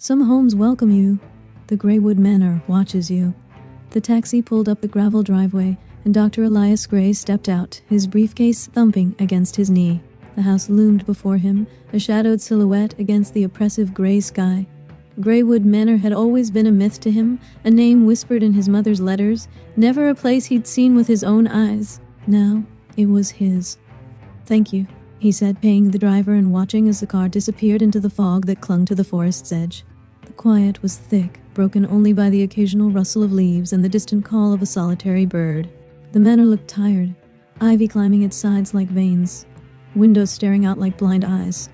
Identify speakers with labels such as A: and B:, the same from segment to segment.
A: Some homes welcome you. The Greywood Manor watches you. The taxi pulled up the gravel driveway, and Dr. Elias Gray stepped out, his briefcase thumping against his knee. The house loomed before him, a shadowed silhouette against the oppressive gray sky. Greywood Manor had always been a myth to him, a name whispered in his mother's letters, never a place he'd seen with his own eyes. Now, it was his. "Thank you," he said, paying the driver and watching as the car disappeared into the fog that clung to the forest's edge. The quiet was thick, broken only by the occasional rustle of leaves and the distant call of a solitary bird. The manor looked tired, ivy climbing its sides like veins, windows staring out like blind eyes.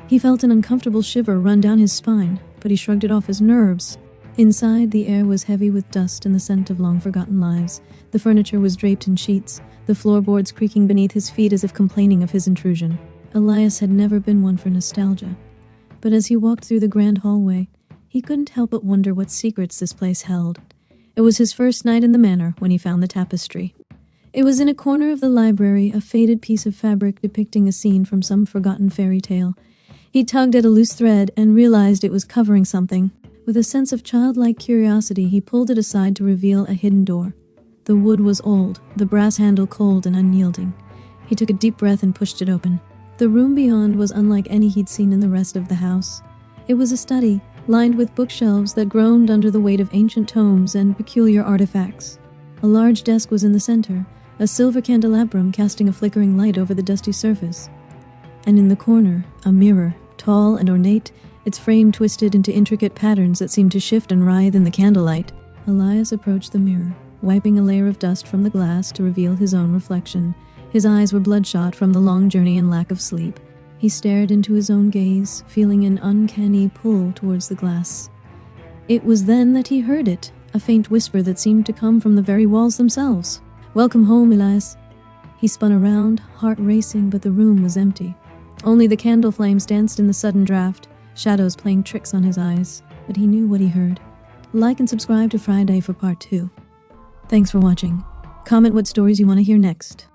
A: He felt an uncomfortable shiver run down his spine, but he shrugged it off as nerves. Inside, the air was heavy with dust and the scent of long-forgotten lives. The furniture was draped in sheets, the floorboards creaking beneath his feet as if complaining of his intrusion. Elias had never been one for nostalgia, but as he walked through the grand hallway, he couldn't help but wonder what secrets this place held. It was his first night in the manor when he found the tapestry. It was in a corner of the library, a faded piece of fabric depicting a scene from some forgotten fairy tale. He tugged at a loose thread and realized it was covering something. With a sense of childlike curiosity, he pulled it aside to reveal a hidden door. The wood was old, the brass handle cold and unyielding. He took a deep breath and pushed it open. The room beyond was unlike any he'd seen in the rest of the house. It was a study, lined with bookshelves that groaned under the weight of ancient tomes and peculiar artifacts. A large desk was in the center, a silver candelabrum casting a flickering light over the dusty surface. And in the corner, a mirror, tall and ornate, its frame twisted into intricate patterns that seemed to shift and writhe in the candlelight. Elias approached the mirror, wiping a layer of dust from the glass to reveal his own reflection. His eyes were bloodshot from the long journey and lack of sleep. He stared into his own gaze, feeling an uncanny pull towards the glass. It was then that he heard it, a faint whisper that seemed to come from the very walls themselves. "Welcome home, Elias." He spun around, heart racing, but the room was empty. Only the candle flames danced in the sudden draft, shadows playing tricks on his eyes. But he knew what he heard. Like and subscribe to FryyDaee for part 2. Thanks for watching. Comment what stories you want to hear next.